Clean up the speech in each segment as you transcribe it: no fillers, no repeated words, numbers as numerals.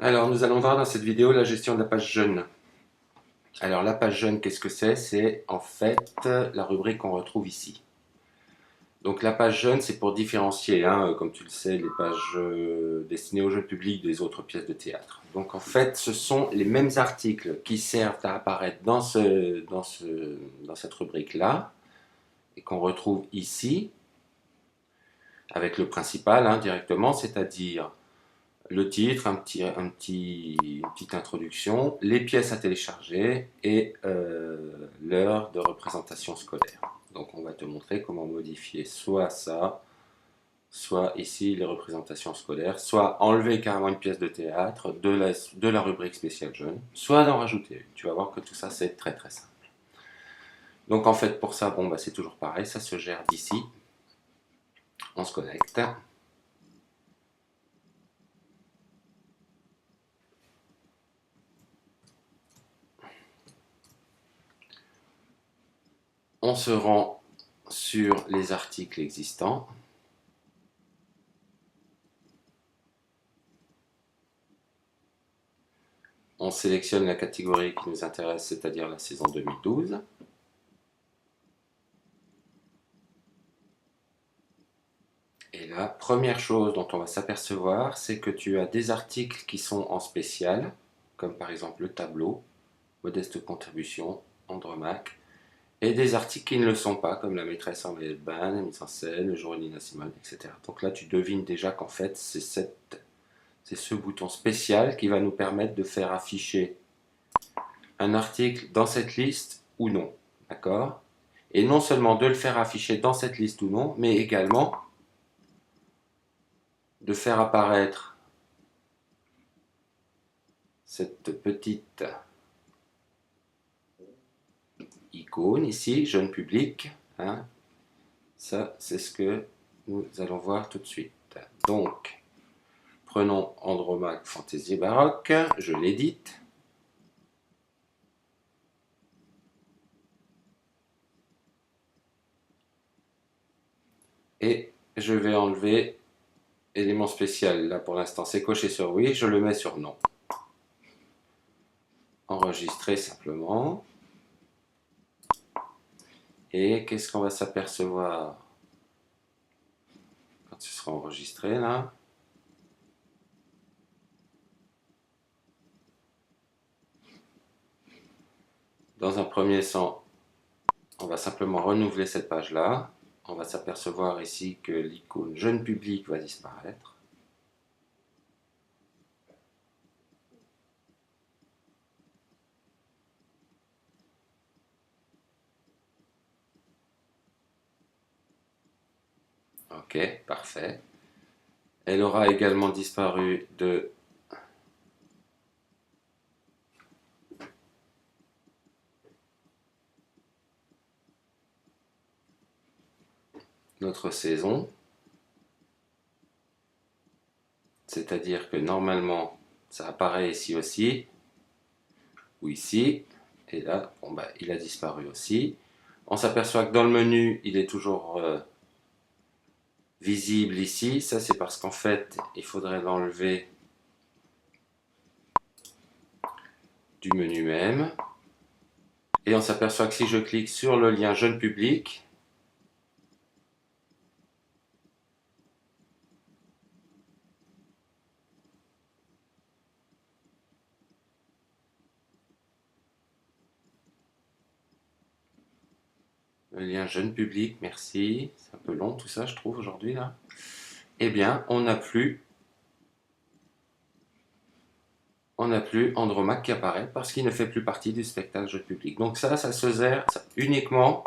Alors, nous allons voir dans cette vidéo la gestion de la page jeune. Alors, la page jeune, qu'est-ce que c'est? C'est en fait la rubrique qu'on retrouve ici. Donc, la page jeune, c'est pour différencier, comme tu le sais, les pages destinées au jeune public des autres pièces de théâtre. Donc, en fait, ce sont les mêmes articles qui servent à apparaître dans cette rubrique-là et qu'on retrouve ici avec le principal directement, c'est-à-dire le titre, une petite introduction, les pièces à télécharger et l'heure de représentation scolaire. Donc on va te montrer comment modifier soit ça, soit ici les représentations scolaires, soit enlever carrément une pièce de théâtre de la rubrique spéciale jeune, soit d'en rajouter une. Tu vas voir que tout ça c'est très très simple. Donc en fait pour ça, c'est toujours pareil, ça se gère d'ici. On se connecte. On se rend sur les articles existants. On sélectionne la catégorie qui nous intéresse, c'est-à-dire la saison 2012. Et la première chose dont on va s'apercevoir, c'est que tu as des articles qui sont en spécial, comme par exemple le tableau, modeste contribution, Andromaque, et des articles qui ne le sont pas, comme la maîtresse en maillot de bain, la mise en scène, le jour et Nina Simone, etc. Donc là, tu devines déjà qu'en fait, c'est ce bouton spécial qui va nous permettre de faire afficher un article dans cette liste ou non. D'accord? Et non seulement de le faire afficher dans cette liste ou non, mais également de faire apparaître cette petite icône ici, jeune public. Ça, c'est ce que nous allons voir tout de suite. Donc, prenons Andromaque Fantaisie Baroque, je l'édite. Et je vais enlever élément spécial. Là, pour l'instant, c'est coché sur oui, je le mets sur non. Enregistrer simplement. Et qu'est-ce qu'on va s'apercevoir quand ce sera enregistré là? Dans un premier temps, on va simplement renouveler cette page là. On va s'apercevoir ici que l'icône jeune public va disparaître. Ok, parfait. Elle aura également disparu de notre saison. C'est-à-dire que normalement, ça apparaît ici aussi, ou ici, et là, il a disparu aussi. On s'aperçoit que dans le menu, il est toujours visible ici. Ça, c'est parce qu'en fait, il faudrait l'enlever du menu même. Et on s'aperçoit que si je clique sur le lien jeune public, le lien jeune public, merci, c'est un peu long tout ça je trouve aujourd'hui là, eh bien on n'a plus Andromaque qui apparaît parce qu'il ne fait plus partie du spectacle jeune public. Donc ça se gère uniquement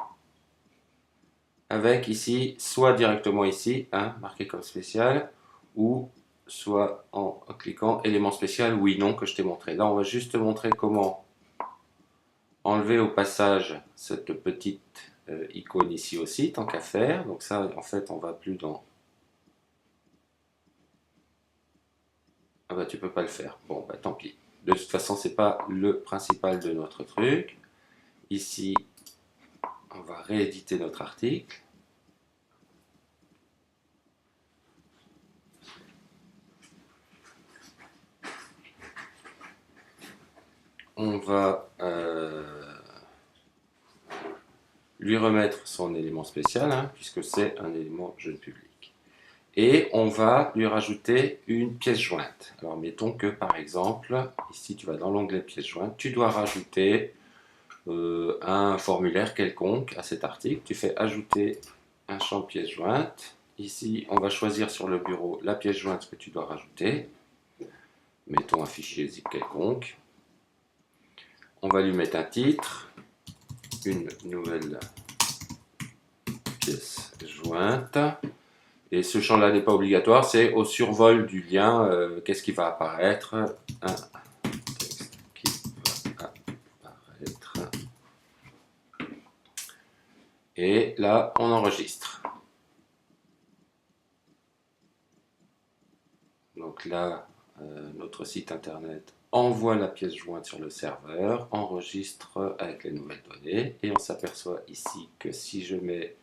avec ici, soit directement ici, marqué comme spécial, ou soit en cliquant élément spécial, oui, non, que je t'ai montré. Là, on va juste te montrer comment enlever au passage cette petite icône ici aussi, tant qu'à faire. Donc ça, en fait, on va plus dans... Ah bah, tu peux pas le faire. Bon, bah, tant pis. De toute façon, c'est pas le principal de notre truc. Ici, on va rééditer notre article. on va lui remettre son élément spécial, hein, puisque c'est un élément jeune public. Et on va lui rajouter une pièce jointe. Alors mettons que par exemple, ici tu vas dans l'onglet pièce jointe, tu dois rajouter un formulaire quelconque à cet article. Tu fais ajouter un champ pièce jointe. Ici, on va choisir sur le bureau la pièce jointe que tu dois rajouter. Mettons un fichier zip quelconque. On va lui mettre un titre, une nouvelle pièce jointe. Et ce champ-là n'est pas obligatoire, c'est au survol du lien, qu'est-ce qui va apparaître? Un texte qui va apparaître. Et là, on enregistre. Donc là, notre site internet envoie la pièce jointe sur le serveur, enregistre avec les nouvelles données, et on s'aperçoit ici que si je mets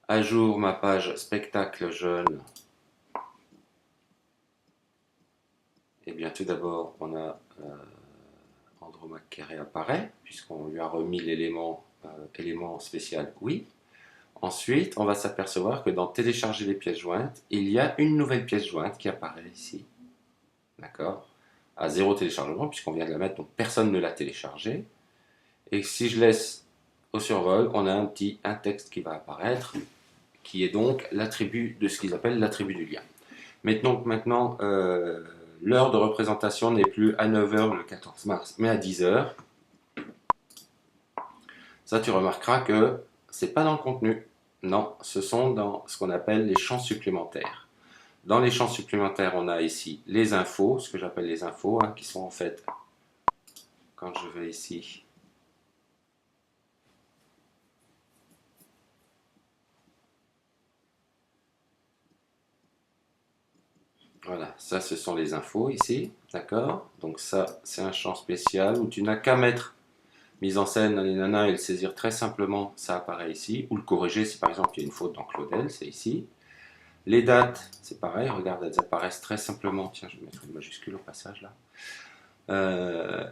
à jour ma page spectacle jeune, et bien tout d'abord on a Andromaque qui réapparaît, puisqu'on lui a remis l'élément élément spécial oui. Ensuite, on va s'apercevoir que dans télécharger les pièces jointes, il y a une nouvelle pièce jointe qui apparaît ici. D'accord? À 0 téléchargement, puisqu'on vient de la mettre, donc personne ne l'a téléchargée. Et si je laisse au survol, on a un texte qui va apparaître, qui est donc l'attribut de ce qu'ils appellent l'attribut du lien. Maintenant, l'heure de représentation n'est plus à 9 h le 14 mars, mais à 10 h. Ça, tu remarqueras que c'est pas dans le contenu. Non, ce sont dans ce qu'on appelle les champs supplémentaires. Dans les champs supplémentaires, on a ici les infos, ce que j'appelle les infos, hein, qui sont en fait, quand je vais ici, voilà, ça ce sont les infos ici, d'accord? Donc ça, c'est un champ spécial où tu n'as qu'à mettre mise en scène, les nanas, et le saisir très simplement, ça apparaît ici, ou le corriger si par exemple il y a une faute dans Claudel, c'est ici. Les dates, c'est pareil, regarde, elles apparaissent très simplement, tiens, je vais mettre une majuscule au passage là.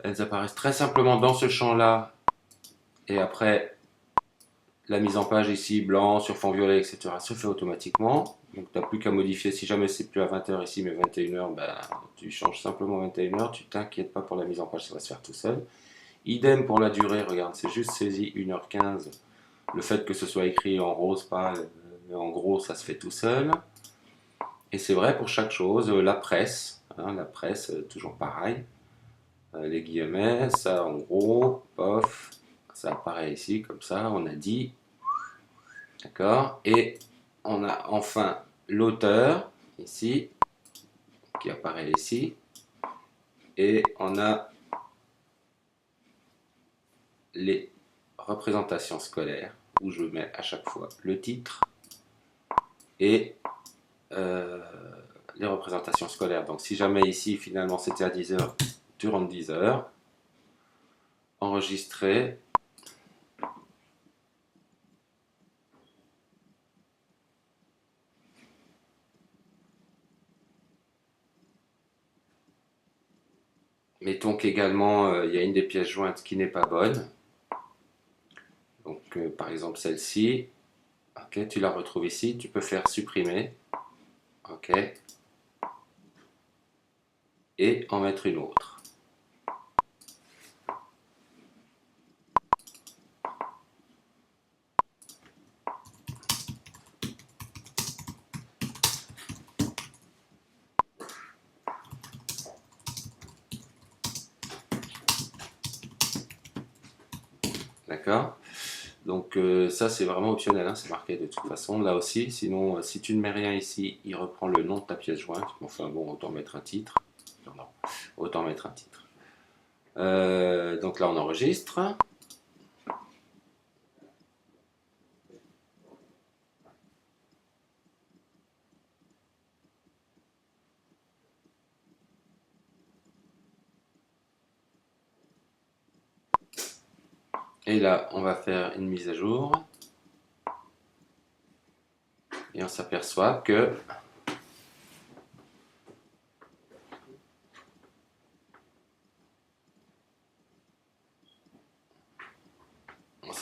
Elles apparaissent très simplement dans ce champ-là, et après, la mise en page ici, blanc, sur fond violet, etc., se fait automatiquement. Donc tu n'as plus qu'à modifier, si jamais c'est plus à 20 h ici, mais 21 h, ben, tu changes simplement 21 h, tu t'inquiètes pas pour la mise en page, ça va se faire tout seul. Idem pour la durée, regarde, c'est juste saisi 1 h 15. Le fait que ce soit écrit en rose, pâle, en gros, ça se fait tout seul. Et c'est vrai pour chaque chose. La presse, hein, la presse, toujours pareil. Les guillemets, ça en gros, pof, ça apparaît ici, comme ça, on a dit. D'accord? Et on a enfin l'auteur, ici, qui apparaît ici. Et on a les représentations scolaires, où je mets à chaque fois le titre et les représentations scolaires. Donc si jamais ici, finalement, c'était à 10 h, tu rentres 10 h, enregistrer. Mettons qu'également, il y a une des pièces jointes qui n'est pas bonne. Donc, par exemple, celle-ci. Ok, tu la retrouves ici. Tu peux faire supprimer. Ok. Et en mettre une autre. D'accord? Donc ça c'est vraiment optionnel, hein, c'est marqué de toute façon là aussi. Sinon, si tu ne mets rien ici, il reprend le nom de ta pièce jointe. Enfin bon, autant mettre un titre. Non, autant mettre un titre. Donc là on enregistre. Et là on va faire une mise à jour. Et on s'aperçoit que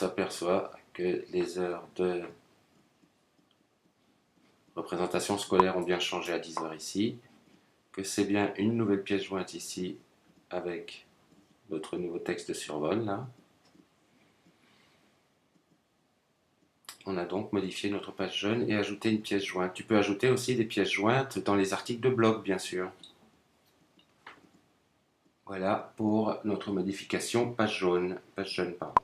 s'aperçoit que les heures de représentation scolaire ont bien changé à 10 heures ici, que c'est bien une nouvelle pièce jointe ici avec notre nouveau texte de survol là. On a donc modifié notre page jaune et ajouté une pièce jointe. Tu peux ajouter aussi des pièces jointes dans les articles de blog, bien sûr. Voilà pour notre modification page jaune, pardon.